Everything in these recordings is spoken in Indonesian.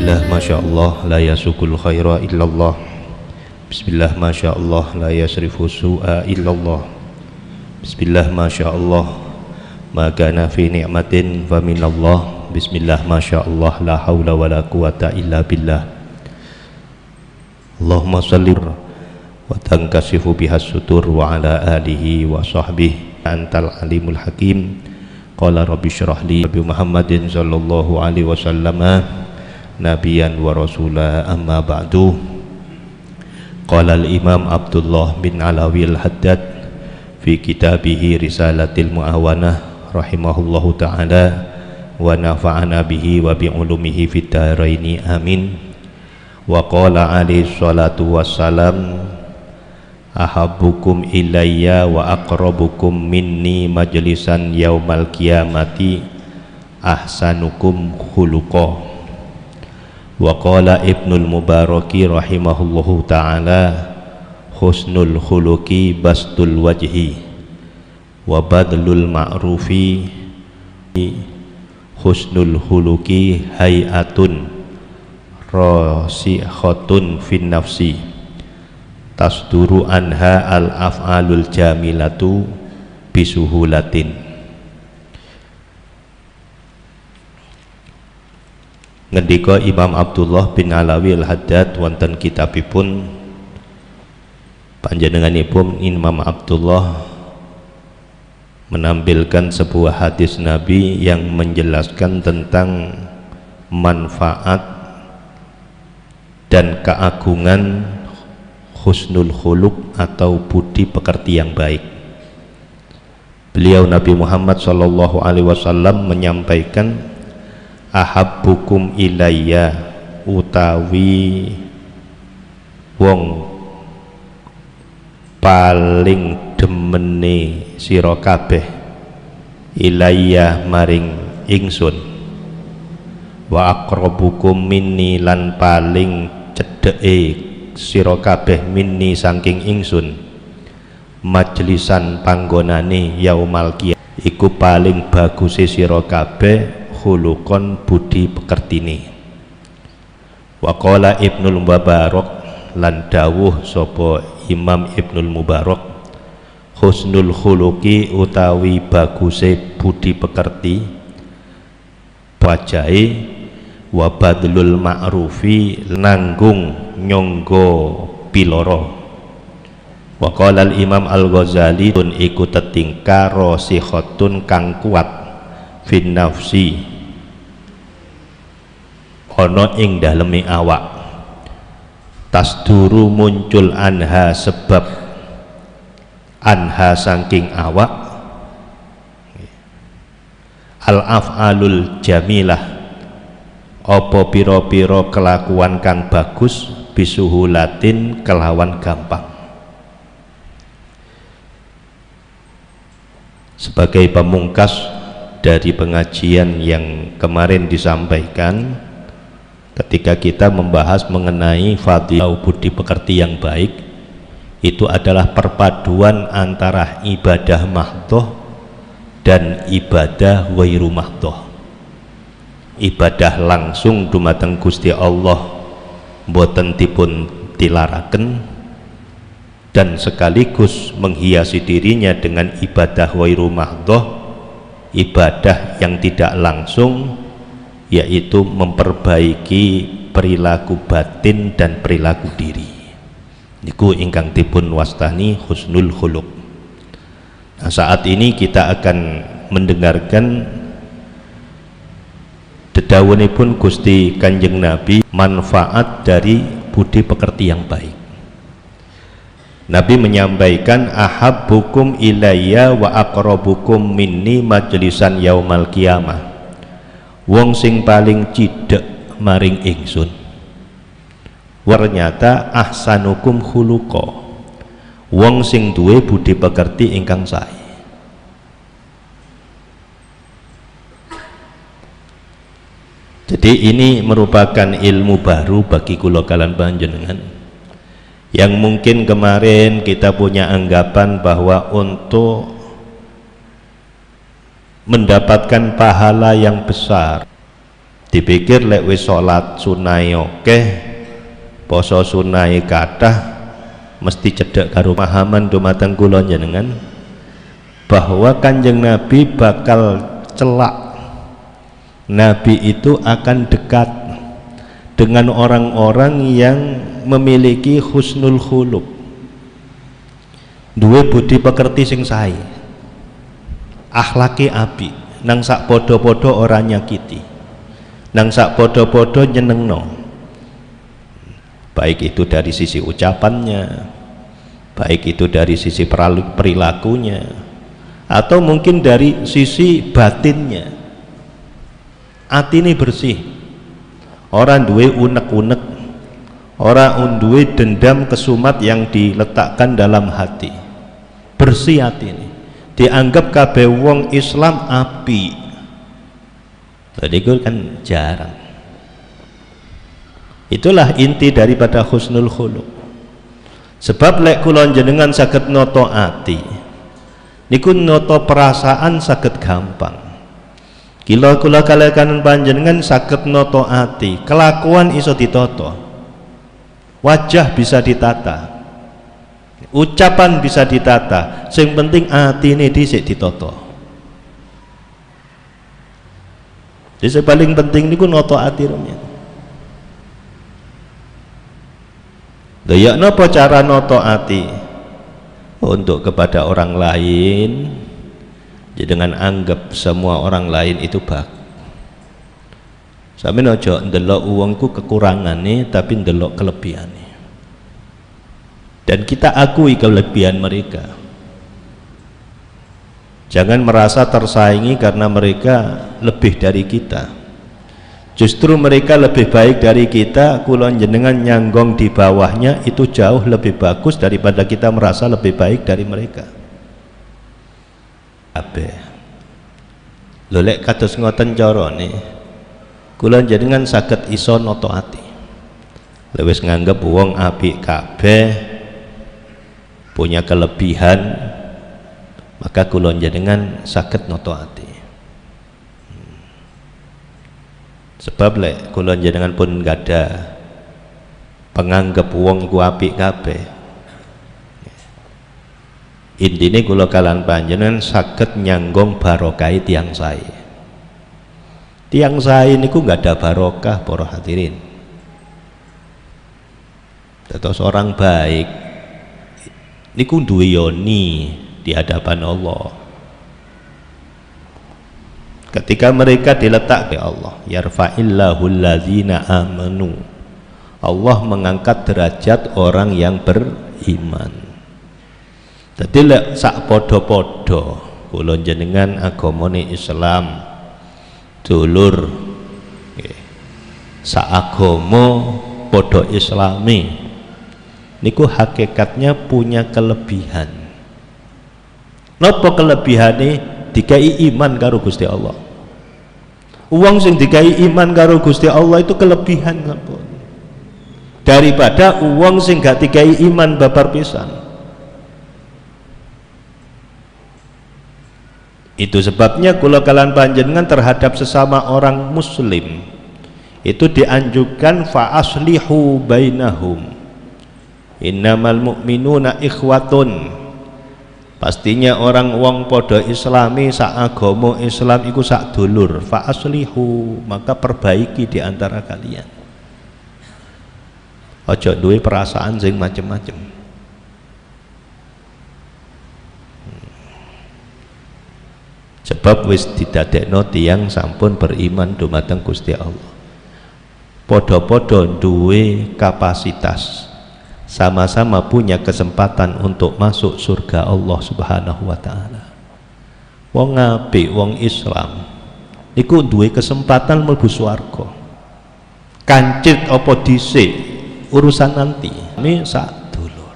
Bismillah, Masya Allah, la yasukul khaira illallah. Bismillah, Masya Allah, la yasrifu su'a illallah. Bismillah, Masya Allah, ma kana fi ni'matin fa minallah. Bismillah, Masya Allah, la hawla wa la quwata illa billah. Allahumma salli wa tankasifu bihas sutur wa ala alihi wa sahbihi antal alimul hakim. Qala rabbi syrah li Nabi Muhammadin sallallahu alaihi wasallam nabiyan wa rasula, amma ba'du. Qala al-imam Abdullah bin Alawi al-Haddad fi kitabihi Risalatil Mu'awanah rahimahullahu ta'ala wa nafa'ana bihi wa bi'ulumihi fid dharaini amin. Wa qala alaihi salatu wassalam, ahabbukum ilayya wa aqrabukum minni majlisan yaumal qiyamati ahsanukum khuluqa. Wa qala Ibnul Mubaraki rahimahullahu ta'ala, husnul khuluqi bastul wajhi wa badlul ma'rufi. Husnul khuluqi hayatun rasikhatun fin nafsi tasduru anha al-af'alul jamilatu bisuhulatin. Ngendika Imam Abdullah bin Alawi al-Haddad wonten kitabipun, panjenenganipun Imam Abdullah menampilkan sebuah hadis Nabi yang menjelaskan tentang manfaat dan keagungan husnul khuluq atau budi pekerti yang baik. Beliau Nabi Muhammad sallallahu alaihi wasallam menyampaikan, ahabbukum ilayya utawi wong paling demene sira kabeh ilayya maring ingsun, wa aqrabukum minni lan paling cedheke sira kabeh minni saking ingsun majlisan panggonane yaumal qiyamah iku paling baguse sira kabeh khuluqon budi pekertine. Wa qala Ibnul Mubarak lan dawuh sapa Imam Ibnul Mubarak, husnul khuluqi utawi baguse budi pekerti wajahe wa badlul ma'rufi nanggung nyangga piloro. Wa qala al-Imam Al-Ghazali tun iku tetingkar rasikhatun kang kuat fin nafsi ana ing daleme awak, tasduru muncul anha sebab anha saking awak al-af'alul jamilah apa pira-pira kelakuan kang bagus bisuhulatin kelawan gampang. Sebagai pamungkas dari pengajian yang kemarin disampaikan, ketika kita membahas mengenai fadilah budi pekerti yang baik, itu adalah perpaduan antara ibadah mahdhah dan ibadah ghairu mahdhah. Ibadah langsung dumateng Gusti Allah mboten dipun tilaraken, dan sekaligus menghiasi dirinya dengan ibadah ghairu mahdhah, ibadah yang tidak langsung, yaitu memperbaiki perilaku batin dan perilaku diri. Niku ingkang dipun wastani husnul khuluq. Nah, saat ini kita akan mendengarkan dedawuhipun Gusti Kanjeng Nabi manfaat dari budi pekerti yang baik. Nabi menyampaikan, ahabbukum ilayya wa aqrabukum minni majlisan yaumal qiyamah. Wong sing paling cidhek maring ingsun ternyata ahsanukum khuluqa, wong sing duwe budi pekerti ingkang sae. Jadi ini merupakan ilmu baru bagi kula kalan panjenengan, yang mungkin kemarin kita punya anggapan bahwa untuk mendapatkan pahala yang besar dipikir lek wis salat sunai akeh, poso sunai kathah, mesti cedhak karo pahaman dumateng kula njenengan bahwa Kanjeng Nabi bakal celak. Nabi itu akan dekat dengan orang-orang yang memiliki husnul khuluq, duwe budi pekerti sing sae, akhlake apik, nang sak padha-padha ora nyakiti, nang sak padha-padha nyenengno, baik itu dari sisi ucapannya, baik itu dari sisi perilakunya, atau mungkin dari sisi batinnya. Atine bersih, orang duwe unek-unek, orang duwe dendam kesumat yang diletakkan dalam hati, bersih atine, dianggap kabeh wong Islam api. Jadi itu kan jarang. Itulah inti daripada husnul khuluq. Sebab lek kula jenengan saged noto ati, niku noto perasaan saged gampang. Kila kula kaliyan panjenengan saged noto ati, kelakuan iso ditata, wajah bisa ditata, ucapan bisa ditata, sing penting atine dhisik ditata. Jadi paling penting niku noto ati rumiyin. Daya napa cara noto ati? Untuk kepada orang lain, jadi dengan anggap semua orang lain itu baik. Sampe aja ndelok wongku kekurangane tapi ndelok kelebihane. Dan kita akui kelebihan mereka. Jangan merasa tersaingi karena mereka lebih dari kita. Justru mereka lebih baik dari kita, kula jenengan nyanggong di bawahnya itu jauh lebih bagus daripada kita merasa lebih baik dari mereka. Abe lho lek kados ngoten carane kula jenengan saged iso noto ati. Lek wis nganggep wong apik kabeh, punya kelebihan, maka kula jenengan saged noto ati. Sebab lek kula jenengan pun gada penganggep wong ku apik kabeh, intine kula kalan panjenengan saged nyanggong barokah tiyang sae. Tiyang sae niku nggak ada barokah para hadirin. Dados orang baik niku duwe yoni di hadapan Allah. Ketika mereka diletak ke Allah, yarfa'illahu allazina amanu, Allah mengangkat derajat orang yang beriman. Jadi lek sak podo-podo kula jenengan agamane Islam dulur sak agama podo Islami niku hakikatnya punya kelebihan. Napa kelebihane? Dikai iman karo Gusti Allah. Uang sing dikai iman karo Gusti Allah itu kelebihan sampun. Daripada uang sing gak dikai iman babar pisan. Itu sebabnya kula kalan panjenengan terhadap sesama orang muslim itu dianjurkan fa aslihu bainahum. Innamal mu'minuna ikhwatun. Pastinya orang wong podo Islami sak agama Islam iku sak dulur. Fa aslihu, maka perbaiki di antara kalian. Ojo duwe perasaan sing macem-macem. Sebab wis didadekno tiyang sampun beriman dumateng Gusti Allah. Podo-podo duwe kapasitas, sama-sama punya kesempatan untuk masuk surga Allah Subhanahu wa taala. Wong apik, wong Islam niku duwe kesempatan mlebu swarga. Kancit apa dhisik urusan nanti. Ini sak dulur.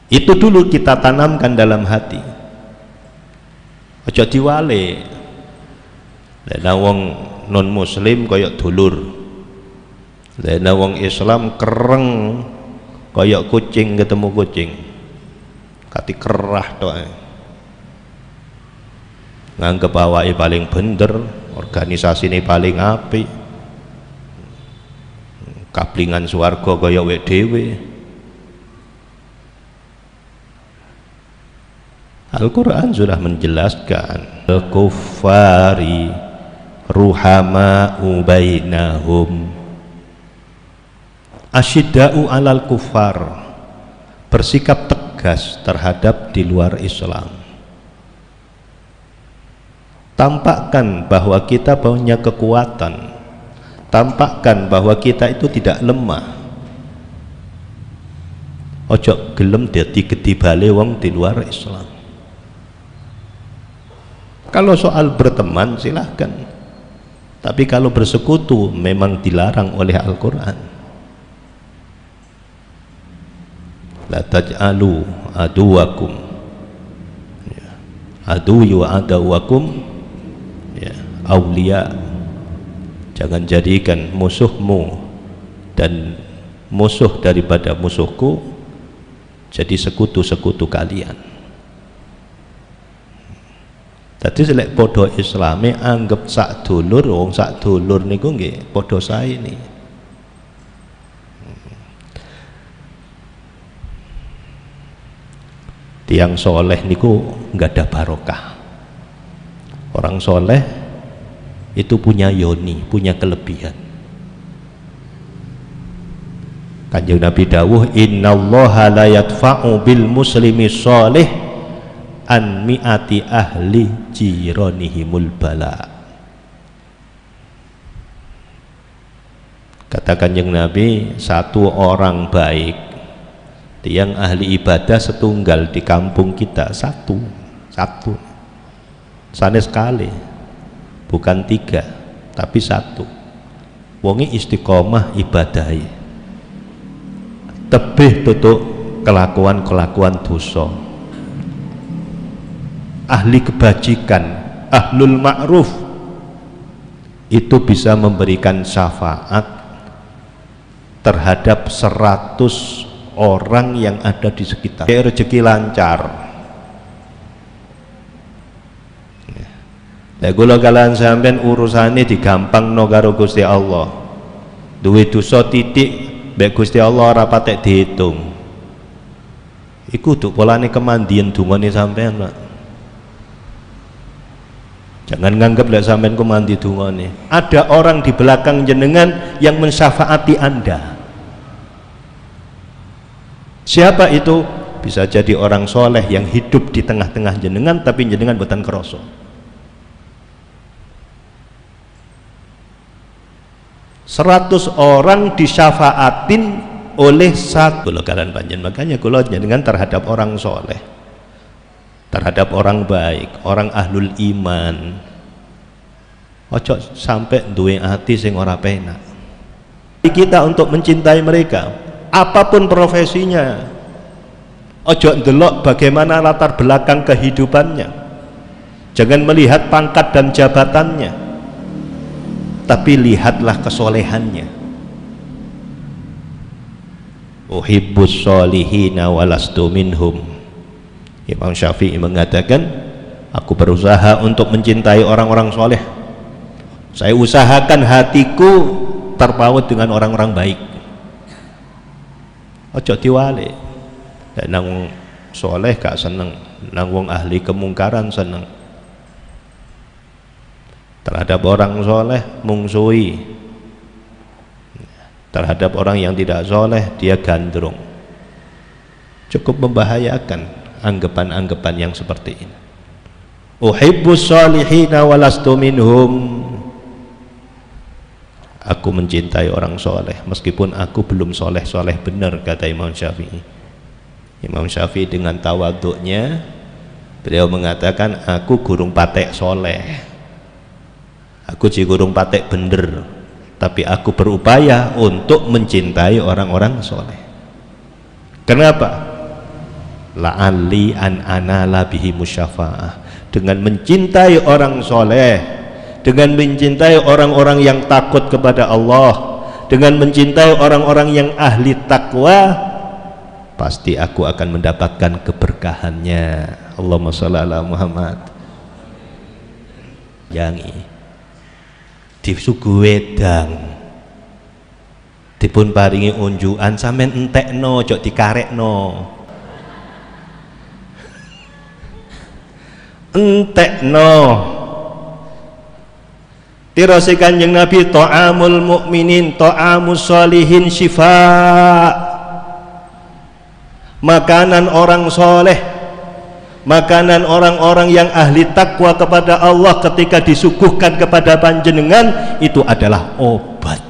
Itu dulu kita tanamkan dalam hati. Aja diwale. Lek wong non muslim kaya dulur. Lek wong Islam kereng kaya kucing ketemu kucing. Kati kerah tok. nganggep awake paling bener, organisasi ini paling apik, kaplingan swarga kaya wek dhewe. Al-Quran sudah menjelaskan al-kuffari ruhama'u bainahum asyidda'u alal kuffar, bersikap tegas terhadap di luar Islam. Tampakkan bahwa kita punya kekuatan, tampakkan bahwa kita itu tidak lemah. Ojo gelem dadi gedibale wong di luar Islam. Kalau soal berteman silahkan, tapi kalau bersekutu memang dilarang oleh Al-Quran. La taj'alu aduwakum aduyu adawakum awliya, jangan jadikan musuhmu dan musuh daripada musuhku jadi sekutu-sekutu kalian. Tadi selek podo Islami anggap sak dulur, wong sak dulur niku nggih podo sae ini. Tiang soleh niku nggak ada barokah. Orang soleh itu punya yoni, punya kelebihan. Kanjeng Nabi dawuh, innallaha la yadfa'u bil muslimi sholih an mi'ati ahli jironihimul bala. Kata Kanjeng Nabi, satu orang baik, tiang ahli ibadah setunggal di kampung kita, satu sanes sekali, bukan tiga tapi satu. Wongi istiqomah ibadahi, tebih tutuk kelakuan dosa, ahli kebajikan, ahlul ma'ruf, itu bisa memberikan syafaat terhadap 100 orang yang ada di sekitar. Rezeki lancar. Lah kula kalian sampean urusane digampangno karo Gusti Allah. Duwe dosa titik mbek Gusti Allah ora patek dihitung. Iku duk polane kemandian dungane sampean, Pak. Jangan nganggap lek sampean ku mandi dungane. Ada orang di belakang jenengan yang mensyafaati Anda. Siapa itu? Bisa jadi orang soleh yang hidup di tengah-tengah jenengan tapi jenengan boten kerasa. Seratus orang disyafaatin oleh satu. Kula kalian panjen, makanya kula jenengan terhadap orang soleh, terhadap orang baik, orang ahlul iman, ojo sampai duwe hati sing ora penak. Kita untuk mencintai mereka, apapun profesinya, ojo ndelok bagaimana latar belakang kehidupannya, jangan melihat pangkat dan jabatannya, tapi lihatlah kesolehannya. Uhibbus solihina walastu minhum. Imam Syafi'i mengatakan, aku berusaha untuk mencintai orang-orang soleh. Saya usahakan hatiku terpaut dengan orang-orang baik. Ojo diwale. Nang soleh gak seneng, nang wong ahli kemungkaran seneng. Terhadap orang soleh mungsuhi, terhadap orang yang tidak soleh dia gandrung. Cukup membahayakan anggapan-anggapan yang seperti ini. Uhibbus solihina walastu minhum. Aku mencintai orang soleh meskipun aku belum soleh-soleh benar, kata Imam Syafi'i. Imam Syafi'i dengan tawaduknya beliau mengatakan, aku gurung patek soleh, aku gurung patek bener, tapi aku berupaya untuk mencintai orang-orang soleh. Kenapa? La'alli an anala bihi musyafa'ah. Dengan mencintai orang soleh, dengan mencintai orang-orang yang takut kepada Allah, dengan mencintai orang-orang yang ahli takwa, pasti aku akan mendapatkan keberkahannya. Allahumma shalli ala Muhammad. yangi disuguh wedang dipun paringi unjukan sampean entekno ojo dikarekno entekno tirose Kanjeng Nabi ta'amul mukminin ta'amus sholihin syifa makanan orang soleh makanan orang-orang yang ahli takwa kepada Allah ketika disuguhkan kepada panjenengan itu adalah obat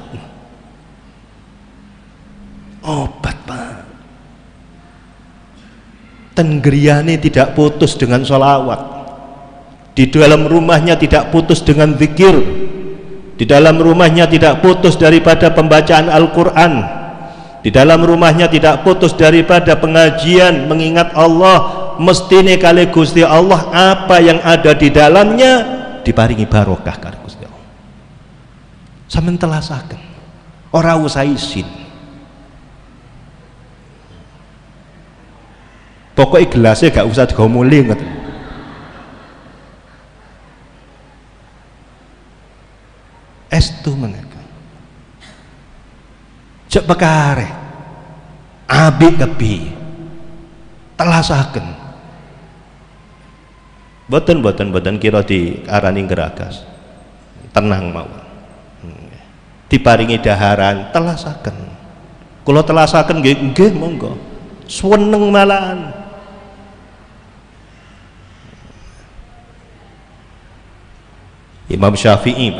Pak tenggeriane tidak putus dengan sholawat di dalam rumahnya tidak putus dengan zikir di dalam rumahnya tidak putus daripada pembacaan Al-Quran di dalam rumahnya tidak putus daripada pengajian mengingat Allah mestine kali Gusti Allah apa yang ada di dalamnya diparingi barokah kali Gusti Allah sampeyan telasaken ora usah isin pokoknya gelasnya gak usah digomuli ngoten estu menika cek perkare abi kebi telasaken boten kira diarani geragas tenang mawon diparingi daharan telasaken kula telasaken nggih monggo seneng malahan Imam Syafi'i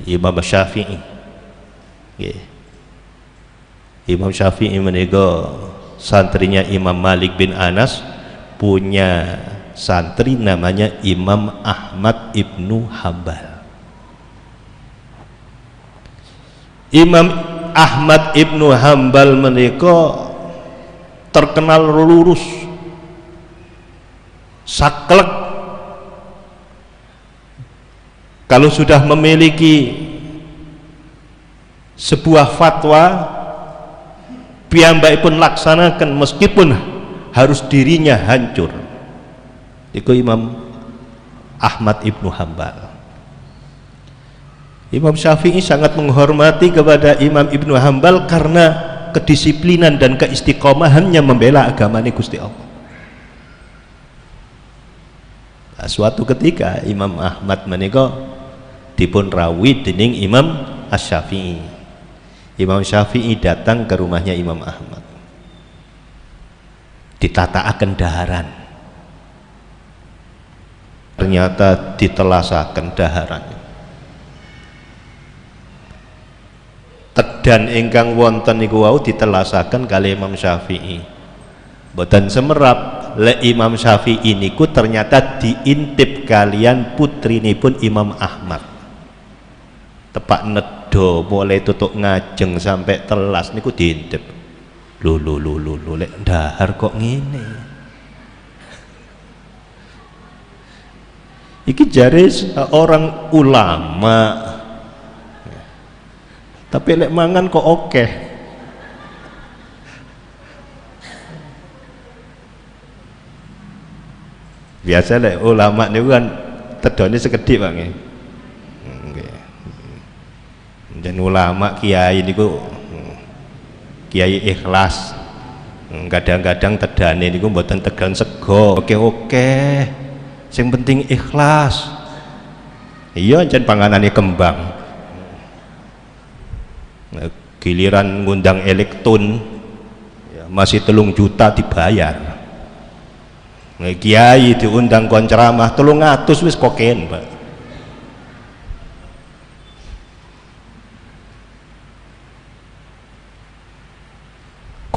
Imam Syafi'i menika santrinya Imam Malik bin Anas punya santri namanya Imam Ahmad ibnu Hambal. Imam Ahmad ibnu Hambal menika terkenal lurus saklek kalau sudah memiliki sebuah fatwa piyambakipun laksanakan meskipun harus dirinya hancur. Itu Imam Ahmad ibnu Hambal. Imam Syafi'i sangat menghormati kepada Imam ibnu Hambal karena kedisiplinan dan keistiqomahannya membela agamanya Gusti Allah. Nah, suatu ketika Imam Ahmad menika dipun rawuh dening Imam Asy-Syafi'i. Imam Syafi'i datang ke rumahnya Imam Ahmad. Ditataaken daharan. Ternyata ditelasaken daharan. Tedan ingkang wonten niku wau ditelasaken kali Imam Syafi'i. Boten semerap le Imam Syafi'i niku ternyata diintip kalian putrinipun Imam Ahmad. Tepak nedo mulai tutuk ngajeng sampai telas niku diintip. Lho lek dahar kok ngene. Iki jare orang ulama. Tapi lek mangan kok oke. Biasa lek ulama niku kan tedone sekedhik Pak nggih. Dan ulama kiai niku kiai ikhlas kadang-kadang tedane niku mboten tegan sego oke sing penting ikhlas iya jan panganane kembang giliran ngundang elektron ya, masih 3 juta dibayar kiai diundang kon ceramah 300 wis koken Pak.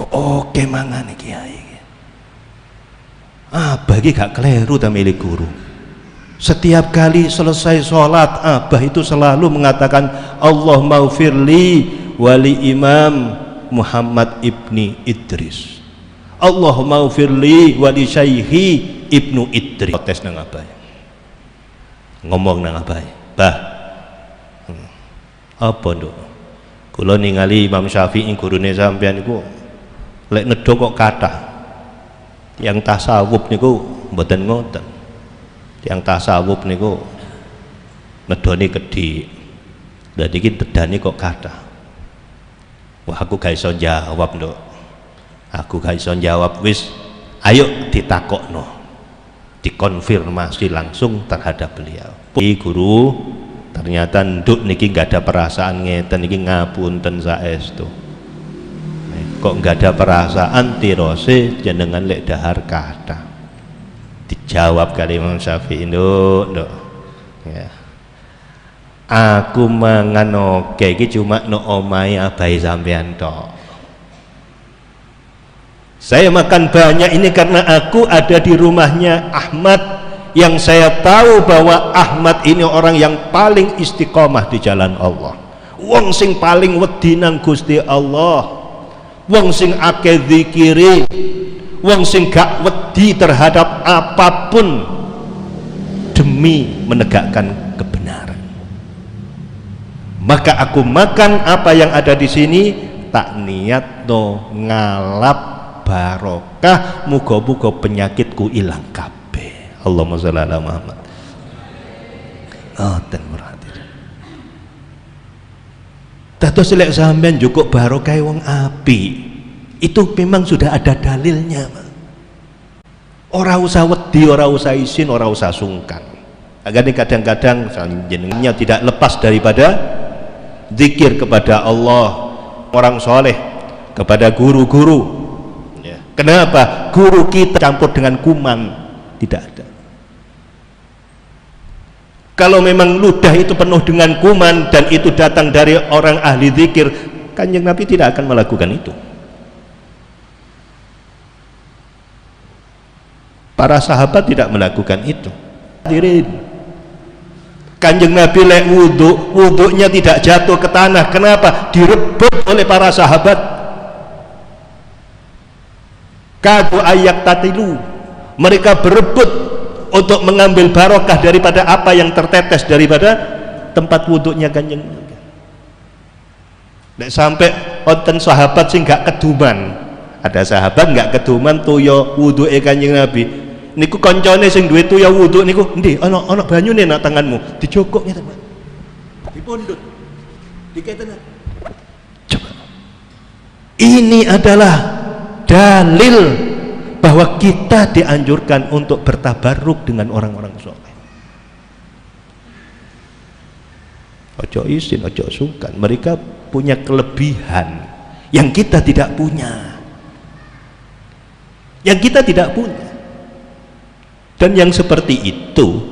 Oke mangan kiai. Bagi gak keliru ta milik guru. Setiap kali selesai sholat abah itu selalu mengatakan Allah maufirli wali Imam Muhammad ibni Idris. Allah maufirli wali Syaihi ibnu Idris. Protes nang abah. Ngomong nang abah. Bah. Apa nduk? Kula ningali Imam Syafi'i gurune sampean iku lek nedo kok kathah yang tasawuf niku mboten ngoten Yang tasawuf niku nedoni kedhi. Dan iki tedane kok kathah. Wah aku gak iso jawab, Nduk. Aku gak iso jawab, wis ayo ditakokno. Dikonfirmasi langsung terhadap beliau. Guru, ternyata nduk niki gak ada perasaan ngeten iki ngapunten saestu. Kok gak ada perasaan tirose jenengan lek dahar kathah. Dijawab kali Imam Syafi'i, nduk. Ya. Aku mangan oke iki cuma no omahe abai sampean tok. Saya makan banyak ini karena aku ada di rumahnya Ahmad, yang saya tahu bahwa Ahmad ini orang yang paling istiqomah di jalan Allah. Wong sing paling wedi nang Gusti Allah. Wong sing akeh zikire. Wong sing gak wedi terhadap apapun demi menegakkan kebenaran. Maka aku makan apa yang ada di sini, tak niat no ngalap barokah, muga-muga penyakitku ilang kabeh. Allahumma sholli ala Muhammad. Ngoten berarti. Dados lek sampean cukup barokah wong api, itu memang sudah ada dalilnya. Ora usah wedi, ora usah isin, ora usah sungkan. Agar kadang-kadang jenengnya tidak lepas daripada zikir kepada Allah, orang soleh, kepada guru-guru. Ya. Kenapa? Guru kita campur dengan kuman, tidak ada. Kalau memang ludah itu penuh dengan kuman dan itu datang dari orang ahli zikir, Kanjeng Nabi tidak akan melakukan itu. Para sahabat tidak melakukan itu. Hadirin, Kanjeng Nabi lek wudhunya tidak jatuh ke tanah. Kenapa? Direbut oleh para sahabat. Kadu ayak tatilu, mereka berebut untuk mengambil barokah daripada apa yang tertetes daripada tempat wudhunya Kanjeng Nabi. Lek sampai wonten sahabat sing gak keduman, ada sahabat gak keduman tuyo wudhuke Kanjeng Nabi. Niku koncone sing duwe tuya wudu niku endi ana banyune nak tanganmu, dijokok ngeten Pak. Dipundhut. Diketen. Coba. Ini adalah dalil bahwa kita dianjurkan untuk bertabarruk dengan orang-orang soleh. Ojo isin, ojo sungkan. Mereka punya kelebihan yang kita tidak punya. Yang kita tidak punya. Dan yang seperti itu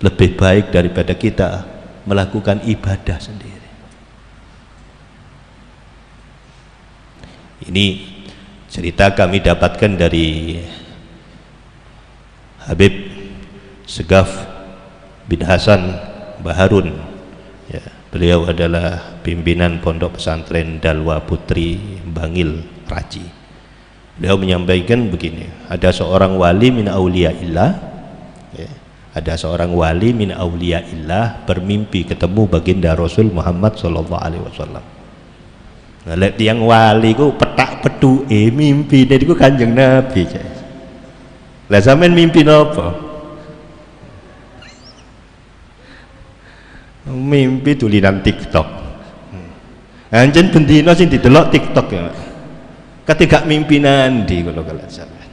lebih baik daripada kita melakukan ibadah sendiri. Ini cerita kami dapatkan dari Habib Segaf bin Hasan Baharun. Ya, beliau adalah pimpinan pondok pesantren Dalwa Putri Bangil Raji. Beliau menyampaikan begini, ada seorang wali min auliyaillah, ya, ada seorang wali min auliyaillah bermimpi ketemu baginda Rasul Muhammad sallallahu alaihi wasallam. Nah, lihat yang wali ku petak pedu mimpi niku Kanjeng Nabi. Lah sampean mimpi napa? Mimpi tulisan TikTok. Anjen bendina sing didelok TikTok ya. Ketika mimpi nanti kalau kalian sampean.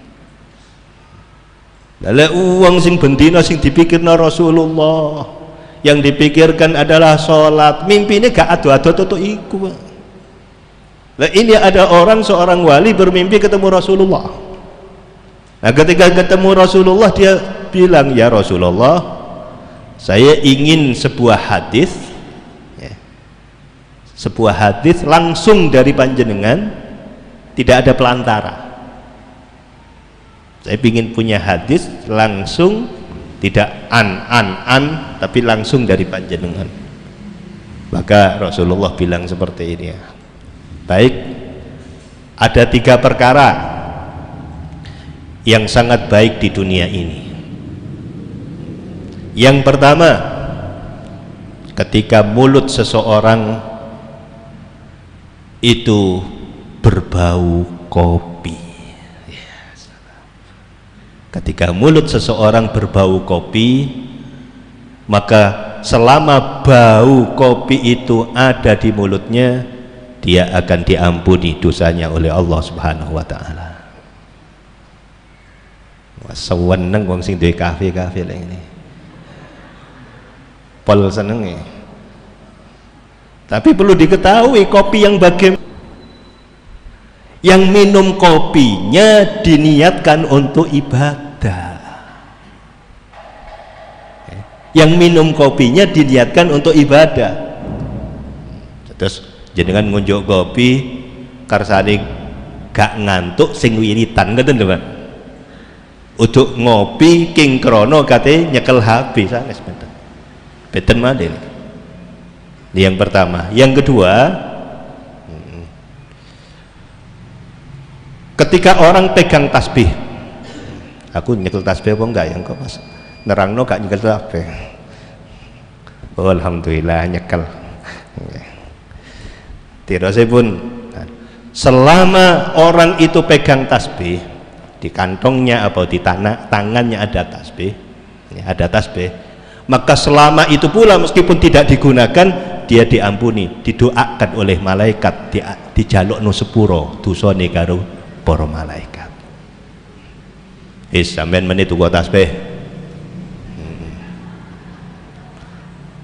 Lah uang sing bendina sing dipikirna Rasulullah, yang dipikirkan adalah sholat, mimpi ini gak adu-adu tutuk iku. Lah ini ada seorang wali bermimpi ketemu Rasulullah. Nah ketika ketemu Rasulullah dia bilang, ya Rasulullah, saya ingin sebuah hadis, ya, sebuah hadis langsung dari panjenengan, tidak ada pelantara. Saya ingin punya hadis langsung, tidak an tapi langsung dari panjenengan. Maka Rasulullah bilang seperti ini ya. Baik, ada 3 perkara yang sangat baik di dunia ini. Yang pertama, ketika mulut seseorang itu berbau kopi. Ketika mulut seseorang berbau kopi, maka selama bau kopi itu ada di mulutnya, dia akan diampuni dosanya oleh Allah Subhanahu wa taala. Wah, seneng wong sing duwe kafe-kafe lek ngene. Pol senenge. Tapi perlu diketahui kopi yang bagaimana, yang minum kopinya diniatkan untuk ibadah. Yang minum kopinya diniatkan untuk ibadah. Terus jenengan ngunjuk kopi karsane gak ngantuk sing wiritan ngoten lho, Pak. Untuk ngopi king krono kate nyekel HP sanes benten. Beten madel. Yang pertama, yang kedua, ketika orang pegang tasbih, aku nyekel tasbih apa enggak yang kok pas nerangno gak nyekel tasbih. Oh, alhamdulillah nyekel. Tirosipun selama orang itu pegang tasbih di kantongnya atau di tangannya ada tasbih, maka selama itu pula meskipun tidak digunakan dia diampuni, didoakan oleh malaikat, dijalukno sepuro dosane karo para malaikat. Sampeyan menit tuku tasbih.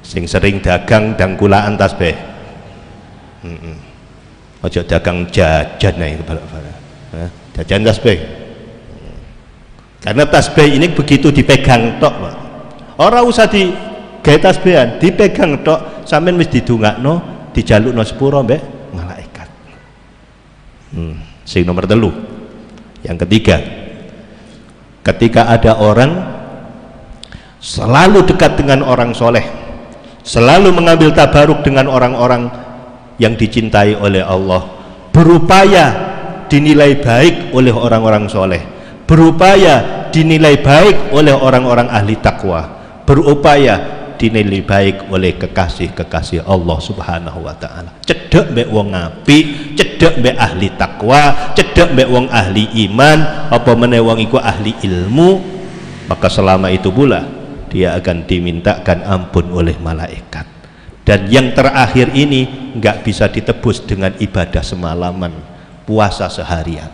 Sing sering dagang dangkulaan tasbih. Ojo dagang jajan ae balik-balik. Jajan tasbih. Karena tasbih ini begitu dipegang tok, Pak. Ora usah di gawe tasbihan, dipegang tok sampean wis didongakno, dijalukno sepuro mbek malaikat. Sing nomor 3. Yang ketiga, ketika ada orang selalu dekat dengan orang soleh, selalu mengambil tabaruk dengan orang-orang yang dicintai oleh Allah, berupaya dinilai baik oleh orang-orang soleh, berupaya dinilai baik oleh orang-orang ahli takwa, berupaya dinilai baik oleh kekasih-kekasih Allah Subhanahu wa taala. Cedek mbek wong apik, cedek mbek ahli takwa, cedek mbek wong ahli iman, apa meneh wong iku ahli ilmu, maka selama itu pula dia akan dimintakan ampun oleh malaikat. Dan yang terakhir ini nggak bisa ditebus dengan ibadah semalaman, puasa seharian.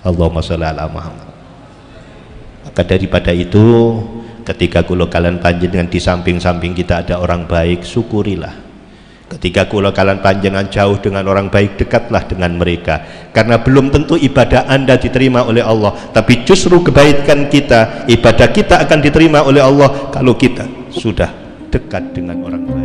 Allahumma sholli ala Muhammad. Maka daripada itu, ketika kula kalian panjenengan di samping-samping kita ada orang baik, syukurilah. Ketika kula kalian panjenengan jauh dengan orang baik, dekatlah dengan mereka. Karena belum tentu ibadah Anda diterima oleh Allah, tapi justru kebaikan kita, ibadah kita akan diterima oleh Allah kalau kita sudah dekat dengan orang baik.